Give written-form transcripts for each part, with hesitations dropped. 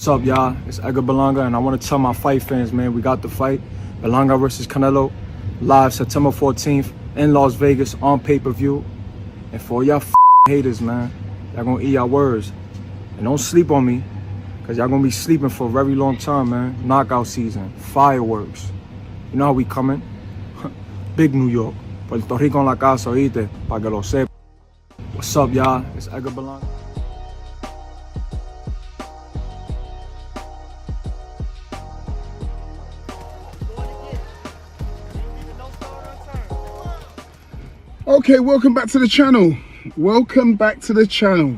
What's up, y'all? It's Edgar Berlanger, and I want to tell my fight fans, man, we got the fight. Berlanger versus Canelo, live September 14th in Las Vegas on pay-per-view. And for y'all haters, man, y'all gonna eat y'all words. And don't sleep on me, because y'all gonna be sleeping for a very long time, man. Knockout season, fireworks. You know how we coming? Big New York. Puerto Rico en la casa, oíste, pa' que lo sepa. What's up, y'all? It's Edgar Berlanger. Okay, welcome back to the channel. Welcome back to the channel.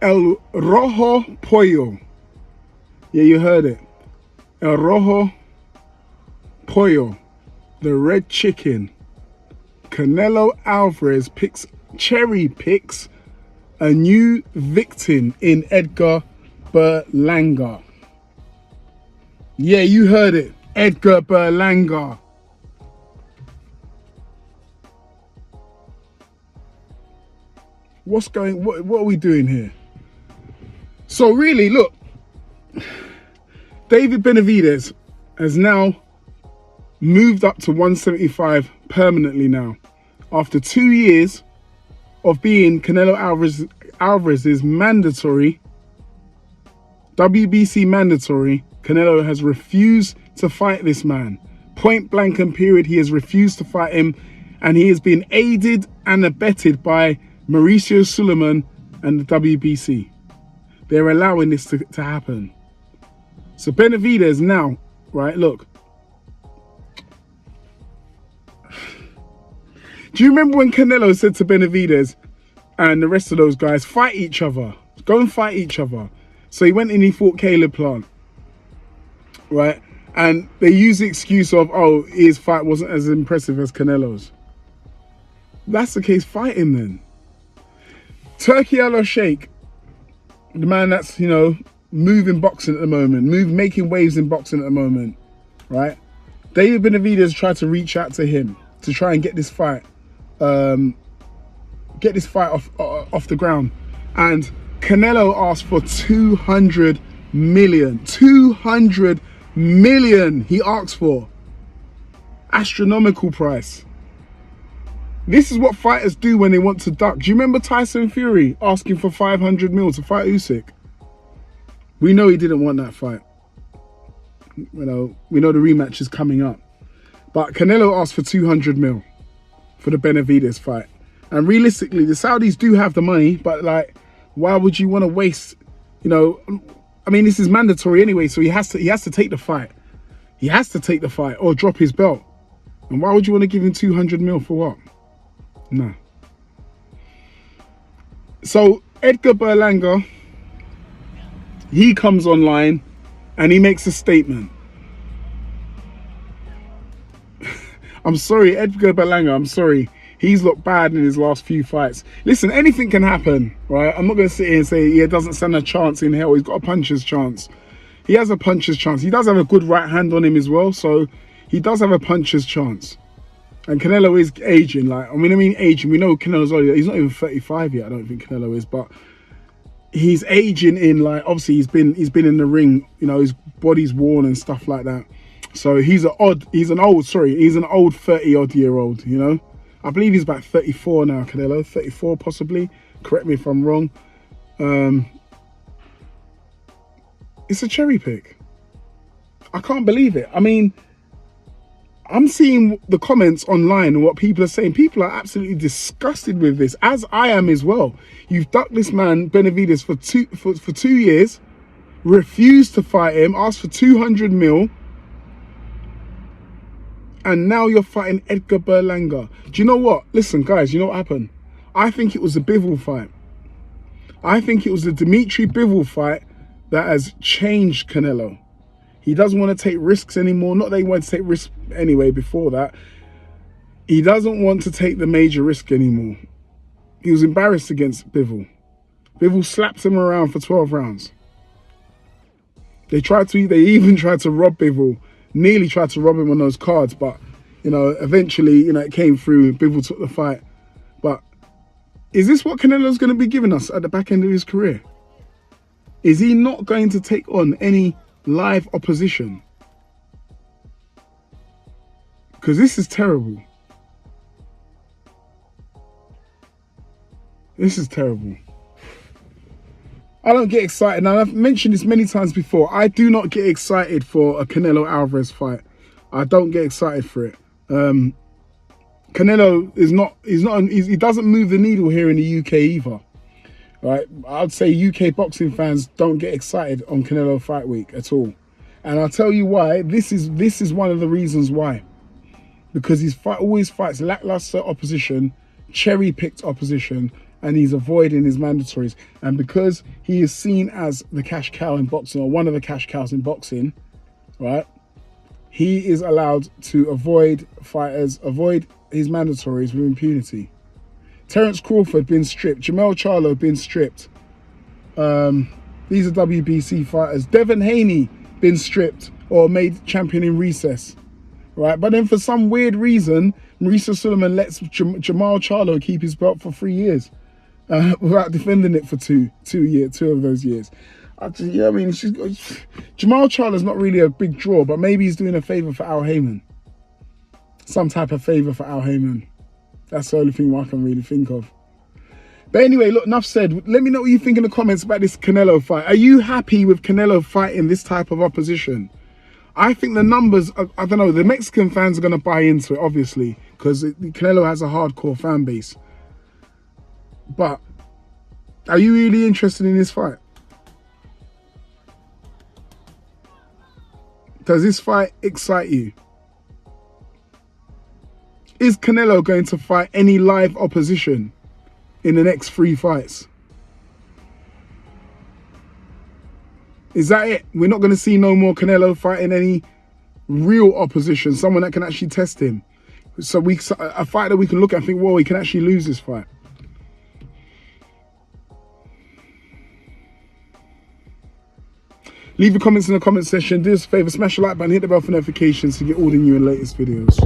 El Rojo Pollo. Yeah, you heard it. El Rojo Pollo. The red chicken. Canelo Alverez cherry picks a new victim in Edgar Berlanger. Yeah, you heard it. Edgar Berlanger. What are we doing here? So really, look, David Benavidez has now moved up to 175 permanently now. After 2 years of being Canelo Alvarez's mandatory, WBC mandatory, Canelo has refused to fight this man. Point blank and period, he has refused to fight him, and he has been aided and abetted by Mauricio Suleiman and the WBC. They're allowing this to happen. So Benavidez now, right, look. Do you remember when Canelo said to Benavidez and the rest of those guys, fight each other, go and fight each other? So he went and he fought Caleb Plant, right? And they used the excuse of, oh, his fight wasn't as impressive as Canelo's. That's the case, fight him then. Turkey Al-Sheikh, the man that's, you know, moving boxing at the moment, making waves in boxing at the moment, right? David Benavidez tried to reach out to him to try and get this fight off the ground. And Canelo asked for 200 million. 200 million he asked for. Astronomical price. This is what fighters do when they want to duck. Do you remember Tyson Fury asking for 500 mil to fight Usyk? We know he didn't want that fight. You know, we know the rematch is coming up. But Canelo asked for 200 mil for the Benavidez fight. And realistically, the Saudis do have the money, but like, why would you want to waste, you know, I mean, this is mandatory anyway, so he has to take the fight. He has to take the fight or drop his belt. And why would you want to give him 200 mil for what? No. So Edgar Berlanger, he comes online and he makes a statement. I'm sorry, Edgar Berlanger, I'm sorry. He's looked bad in his last few fights. Listen, anything can happen, right? I'm not going to sit here and say, yeah, it doesn't stand a chance in hell. He's got a puncher's chance. He has a puncher's chance. He does have a good right hand on him as well, so he does have a puncher's chance. And Canelo is aging, like, I mean aging. We know Canelo's only, he's not even 35 yet, I don't think Canelo is, but he's aging in, like, obviously he's been in the ring, you know, his body's worn and stuff like that. So he's an old 30-odd year old, you know. I believe he's about 34 now, Canelo, 34 possibly. Correct me if I'm wrong. It's a cherry pick. I can't believe it. I mean, I'm seeing the comments online and what people are saying. People are absolutely disgusted with this, as I am as well. You've ducked this man, Benavidez, for 2 years, refused to fight him, asked for 200 mil, and now you're fighting Edgar Berlanger. Do you know what? Listen, guys, you know what happened? I think it was the Bivol fight. I think it was the Dimitri Bivol fight that has changed Canelo. He doesn't want to take risks anymore. Not that he wanted to take risks anyway before that. He doesn't want to take the major risk anymore. He was embarrassed against Bivol. Bivol slapped him around for 12 rounds. They even tried to rob Bivol. Nearly tried to rob him on those cards, but, you know, eventually, you know, it came through. Bivol took the fight. But is this what Canelo's going to be giving us at the back end of his career? Is he not going to take on any live opposition? Because this is terrible. This is terrible. I don't get excited. Now, I've mentioned this many times before. I do not get excited for a Canelo Alvarez fight. I don't get excited for it. Canelo he doesn't move the needle here in the UK either. Right? I'd say UK boxing fans don't get excited on Canelo Fight Week at all. And I'll tell you why. This is one of the reasons why. Because he always fights lackluster opposition, cherry-picked opposition, and he's avoiding his mandatories. And because he is seen as the cash cow in boxing, or one of the cash cows in boxing, right? He is allowed to avoid fighters, avoid his mandatories with impunity. Terence Crawford being stripped, Jamel Charlo being stripped. These are WBC fighters. Devin Haney been stripped or made champion in recess. Right, but then for some weird reason, Marisa Suleiman lets Jamal Charlo keep his belt for 3 years without defending it for two of those years. Jamal Charlo's not really a big draw, but maybe he's doing a favour for Al Heyman. Some type of favour for Al Heyman. That's the only thing I can really think of. But anyway, look, enough said. Let me know what you think in the comments about this Canelo fight. Are you happy with Canelo fighting this type of opposition? I think the numbers, I don't know, the Mexican fans are going to buy into it, obviously, because Canelo has a hardcore fan base. But are you really interested in this fight? Does this fight excite you? Is Canelo going to fight any live opposition in the next 3 fights? Is that it? We're not going to see no more Canelo fighting any real opposition, someone that can actually test him. So a fight that we can look at and think, whoa, he can actually lose this fight. Leave your comments in the comment section. Do us a favour, smash the like button, hit the bell for notifications to get all the new and latest videos.